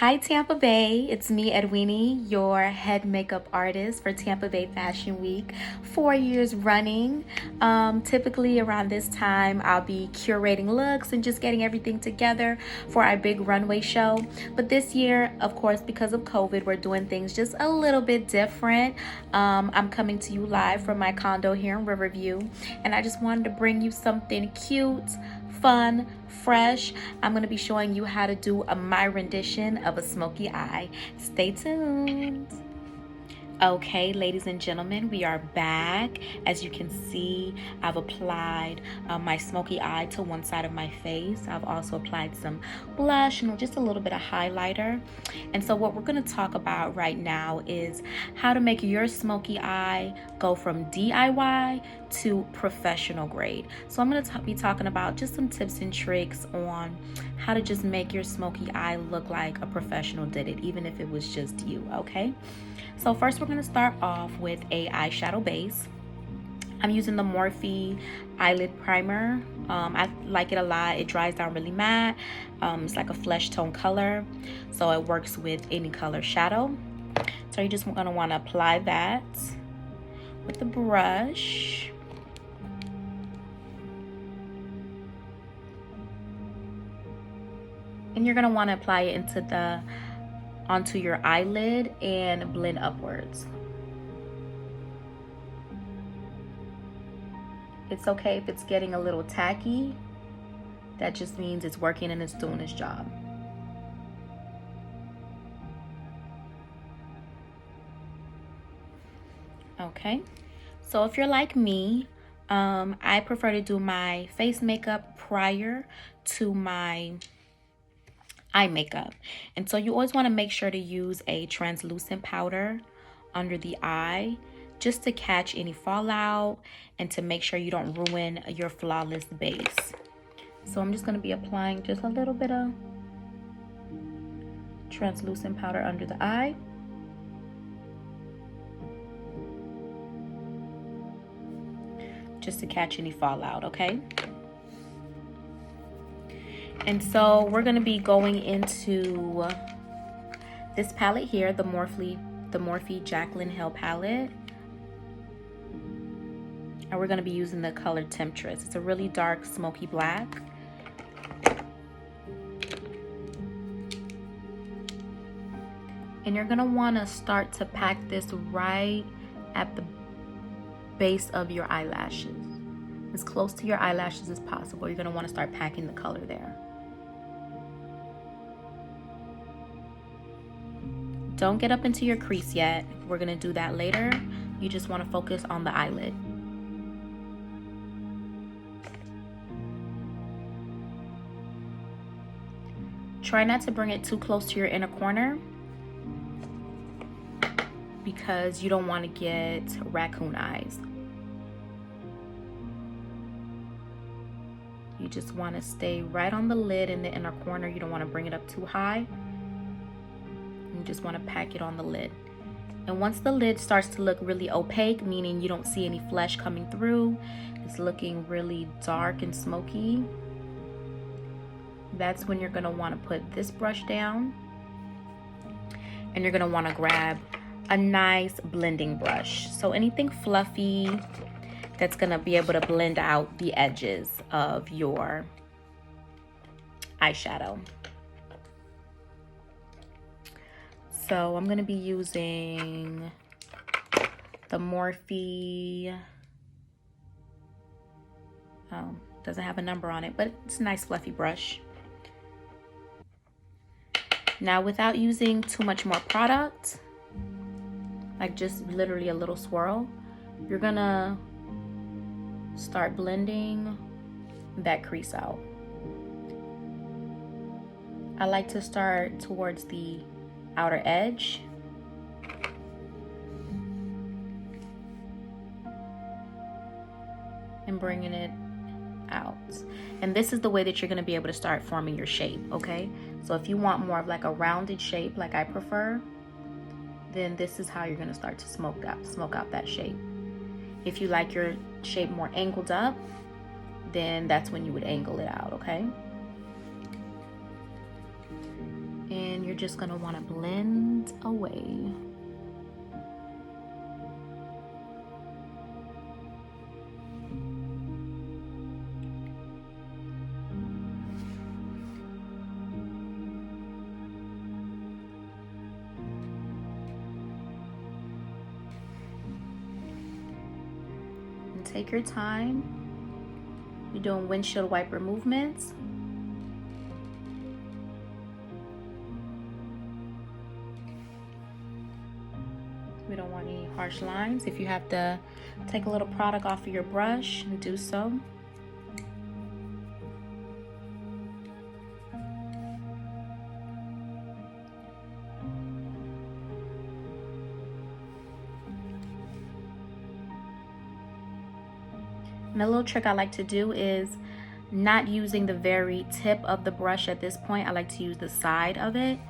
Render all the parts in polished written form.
Hi Tampa Bay, it's me Edwinie, your head makeup artist for Tampa Bay Fashion Week, 4 years running. Typically around this time, I'll be curating looks and just getting everything together for our big runway show. But this year, of course, because of COVID, we're doing things just a little bit different. I'm coming to you live from my condo here in Riverview, and I just wanted to bring you something cute, fun, fresh. I'm going to be showing you how to do my rendition of a smoky eye. Stay tuned. Okay, ladies and gentlemen, we are back. As you can see, I've applied my smoky eye to one side of my face. I've also applied some blush and just a little bit of highlighter. And so what we're going to talk about right now is how to make your smoky eye go from DIY to professional grade. So I'm going to be talking about just some tips and tricks on how to just make your smoky eye look like a professional did it, even if it was just you, okay? So first we're going to start off with a eyeshadow base. I'm using the Morphe eyelid primer. I like it a lot. It dries down really matte. It's like a flesh tone color, so it works with any color shadow. So you're just going to want to apply that with the brush. And you're going to want to apply it onto your eyelid and blend upwards. It's okay if it's getting a little tacky. That just means it's working and it's doing its job. Okay, so if you're like me, I prefer to do my face makeup prior to my eye makeup. And so you always want to make sure to use a translucent powder under the eye just to catch any fallout and to make sure you don't ruin your flawless base. So I'm just going to be applying just a little bit of translucent powder under the eye. Just to catch any fallout, okay? And so we're going to be going into this palette here, the Morphe Jaclyn Hill palette. And we're going to be using the color Temptress. It's a really dark smoky black. And you're going to want to start to pack this right at the base of your eyelashes. As close to your eyelashes as possible. You're going to want to start packing the color there. Don't get up into your crease yet. We're going to do that later. You just want to focus on the eyelid. Try not to bring it too close to your inner corner because you don't want to get raccoon eyes. You just want to stay right on the lid in the inner corner. You don't want to bring it up too high. You just want to pack it on the lid. And once the lid starts to look really opaque, meaning you don't see any flesh coming through, it's looking really dark and smoky, that's when you're going to want to put this brush down. And you're going to want to grab a nice blending brush. So anything fluffy that's going to be able to blend out the edges of your eyeshadow. So I'm going to be using the Morphe, doesn't have a number on it, but it's a nice fluffy brush. Now without using too much more product, like just literally a little swirl, you're going to start blending that crease out. I like to start towards the outer edge and bringing it out. And this is the way that you're going to be able to start forming your shape, okay? So if you want more of like a rounded shape like I prefer, then this is how you're going to start to smoke out that shape. If you like your shape more angled up, then that's when you would angle it out, okay? And you're just gonna wanna blend away. And take your time. You're doing windshield wiper movements. We don't want any harsh lines. If you have to take a little product off of your brush, and do so. And a little trick I like to do is not using the very tip of the brush at this point. I like to use the side of it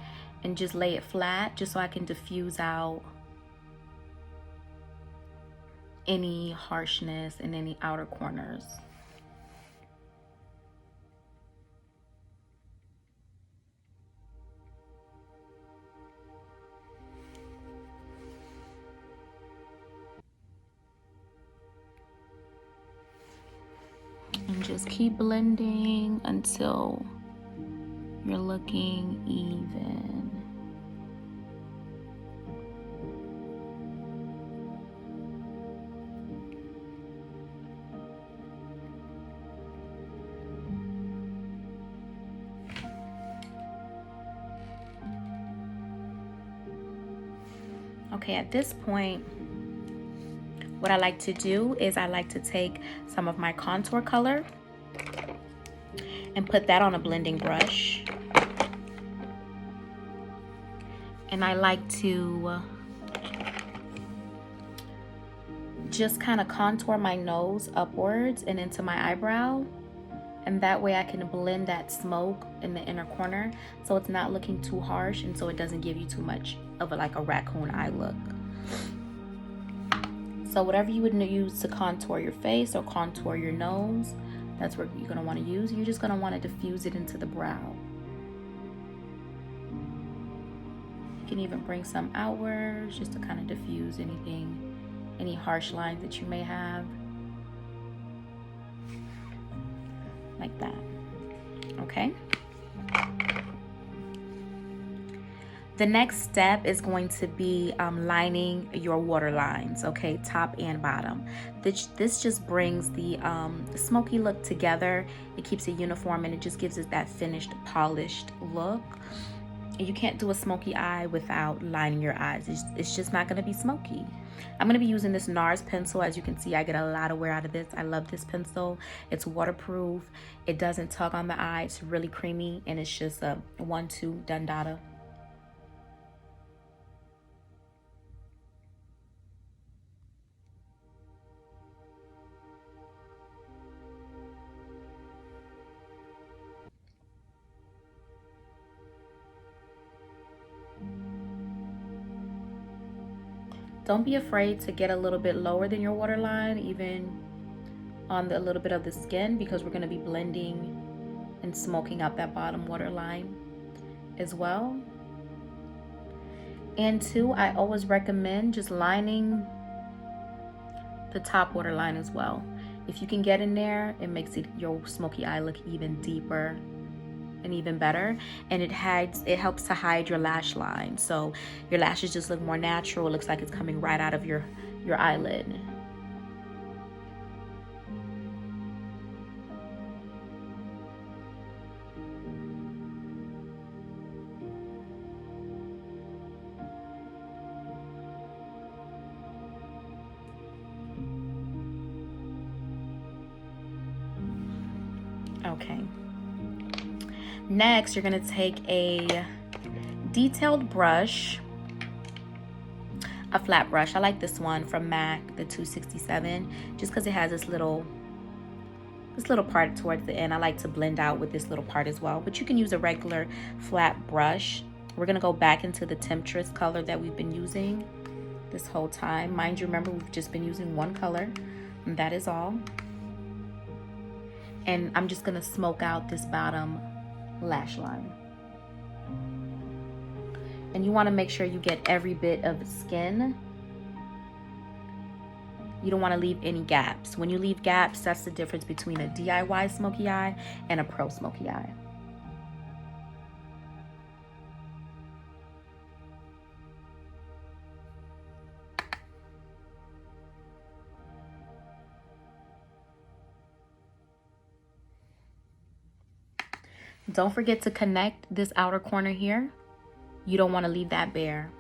and just lay it flat, just so I can diffuse out any harshness in any outer corners. And just keep blending until you're looking even. Okay, at this point, what I like to do is I like to take some of my contour color and put that on a blending brush. And I like to just kind of contour my nose upwards and into my eyebrow. And that way I can blend that smoke in the inner corner so it's not looking too harsh, and so it doesn't give you too much of like a raccoon eye look. So whatever you would use to contour your face or contour your nose, that's what you're gonna wanna use. You're just gonna wanna diffuse it into the brow. You can even bring some outwards just to kind of diffuse anything, any harsh lines that you may have. Like that, okay? The next step is going to be lining your water lines, okay, top and bottom. This just brings the smoky look together. It keeps it uniform and it just gives it that finished, polished look. And you can't do a smoky eye without lining your eyes. It's just not gonna be smoky. I'm gonna be using this NARS pencil. As you can see, I get a lot of wear out of this. I love this pencil. It's waterproof. It doesn't tug on the eye. It's really creamy, and it's just a 1-2 done data. Don't be afraid to get a little bit lower than your waterline, even on a little bit of the skin, because we're gonna be blending and smoking out that bottom waterline as well. And two, I always recommend just lining the top waterline as well. If you can get in there, it makes your smoky eye look even deeper and even better, and it helps to hide your lash line, so your lashes just look more natural. It looks like it's coming right out of your eyelid. Okay. Next, you're gonna take a detailed brush, a flat brush. I like this one from MAC, the 267, just because it has this little part towards the end. I like to blend out with this little part as well, but you can use a regular flat brush. We're gonna go back into the Temptress color that we've been using this whole time. Mind you, remember, we've just been using one color, and that is all. And I'm just gonna smoke out this bottom lash line. And you want to make sure you get every bit of skin. You don't want to leave any gaps. When you leave gaps, that's the difference between a DIY smoky eye and a pro smoky eye. Don't forget to connect this outer corner here. You don't want to leave that bare.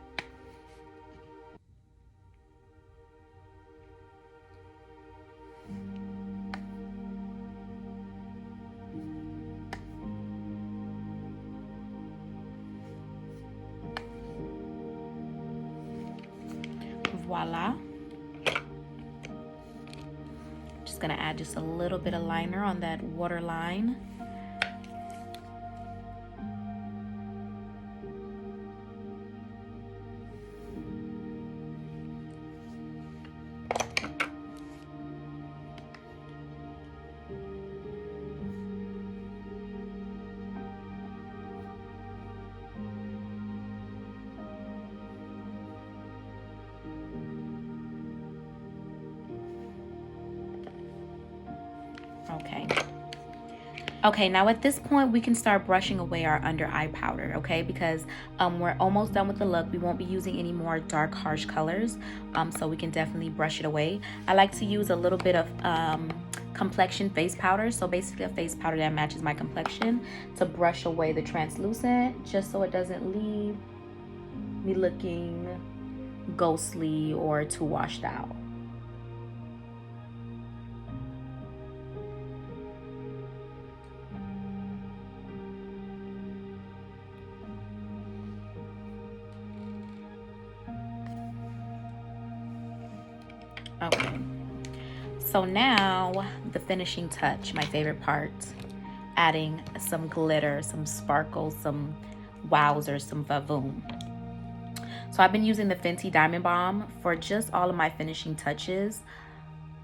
Voila. Just gonna add just a little bit of liner on that water line. Okay, now at this point we can start brushing away our under eye powder, okay? Because we're almost done with the look. We won't be using any more dark, harsh colors, so we can definitely brush it away. I like to use a little bit of complexion face powder, so basically a face powder that matches my complexion, to brush away the translucent, just so it doesn't leave me looking ghostly or too washed out. Okay, so now the finishing touch, my favorite part, adding some glitter, some sparkles, some wowzers, some vavoom. So I've been using the Fenty Diamond Balm for just all of my finishing touches.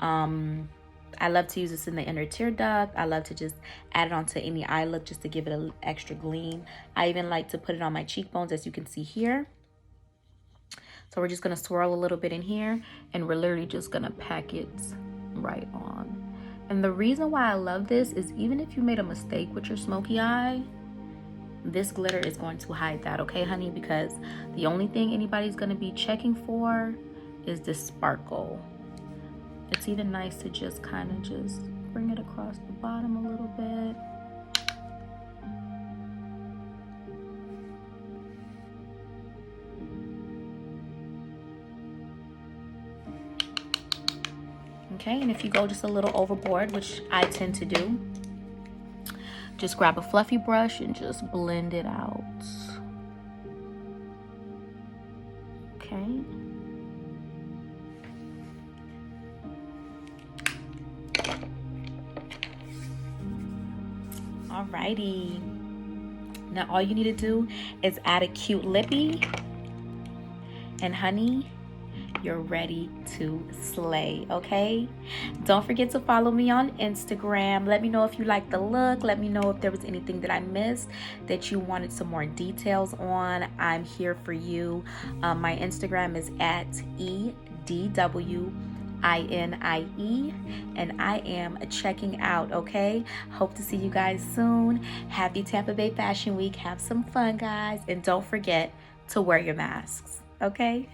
I love to use this in the inner tear duct. I love to just add it onto any eye look just to give it an extra gleam. I even like to put it on my cheekbones, as you can see here. So we're just gonna swirl a little bit in here, and we're literally just gonna pack it right on. And the reason why I love this is even if you made a mistake with your smoky eye, this glitter is going to hide that, okay, honey? Because the only thing anybody's gonna be checking for is this sparkle. It's even nice to just kind of just bring it across the bottom a little bit. Okay, and if you go just a little overboard, which I tend to do, just grab a fluffy brush and just blend it out. Okay. Alrighty. Now all you need to do is add a cute lippy, and honey, you're ready to slay, okay? Don't forget to follow me on Instagram. Let me know if you like the look. Let me know if there was anything that I missed that you wanted some more details on. I'm here for you. My Instagram is at EDWINIE, and I am checking out, okay? Hope to see you guys soon. Happy Tampa Bay Fashion Week. Have some fun, guys. And don't forget to wear your masks, okay?